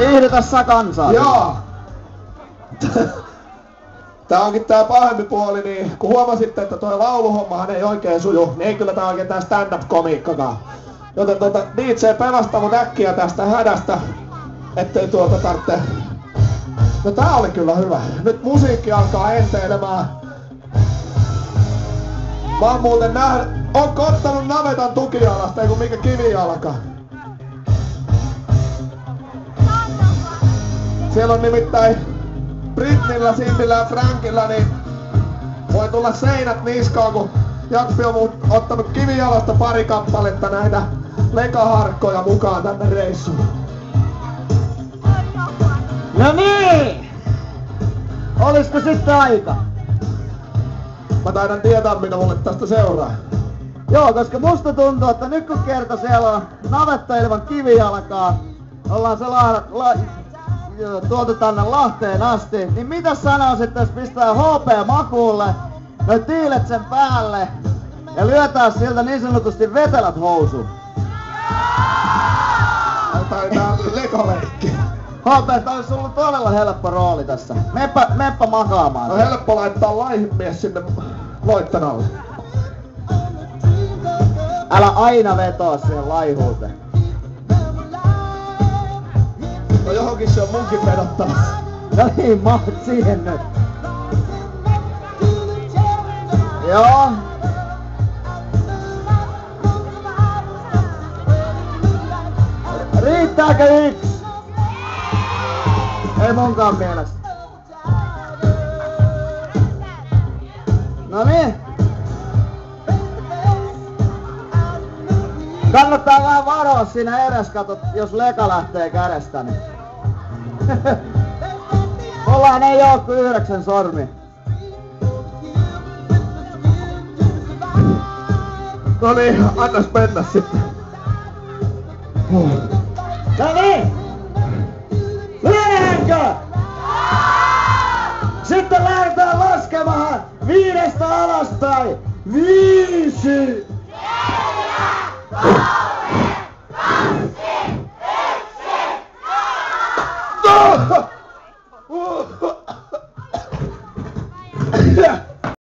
Viihdytä sä kansaa. Joo. Tää onkin tää pahempi puoli, niin kun huomasitte, että toi lauluhommahan ei oikein suju, niin ei kyllä tää oikein tää stand-up-komiikkakaan. Joten DJ pelasta mut äkkiä tästä hädästä, ettei tarvitse. No tää oli kyllä hyvä. Nyt musiikki alkaa enteilemään. Mä oon muuten ootko ottanut navetan tukijalasta, eiku mikä kivijalka? Siellä on nimittäin Britnillä, Sindillä ja Frankilla, niin voi tulla seinät niskaan, kun Jappi on ottanut kivijalasta pari kappaletta näitä lekaharkkoja mukaan tänne reissuun. No niin! Olisiko sitten aika? Mä taidan tietää, mitä mulle tästä seuraa. Joo, koska musta tuntuu, että nyt kun kerta siellä on navetta ilman kivijalkaa, ollaan se tuotu tänne Lahteen asti, niin mitä sanoisit, jos pistää HP makuulle, noi tiilet sen päälle ja lyötään sieltä niin sanotusti vetelät housuun? Tää lekoleikki. HP, tää olisi ollut todella helppo rooli tässä. Meppä makaamaan. On helppo laittaa laihimies sinne loittanalle. Älä aina vetoa siihen laihuuteen. No johonkin se on munkin vedottava. No niin, mä oon siihen nyt. Joo. Riittääkö yksi? Ei munkaan mielestä. No niin. Kannattaa vähän varoa siinä edes, kato, jos leka lähtee kädestä, niin. Ollaan ei oo kuin 9 sormi. No niin, annas mennä sitten. No niin! Lyödäänkö? Sitten lähdetään laskemaan 5 alaspäin. 5!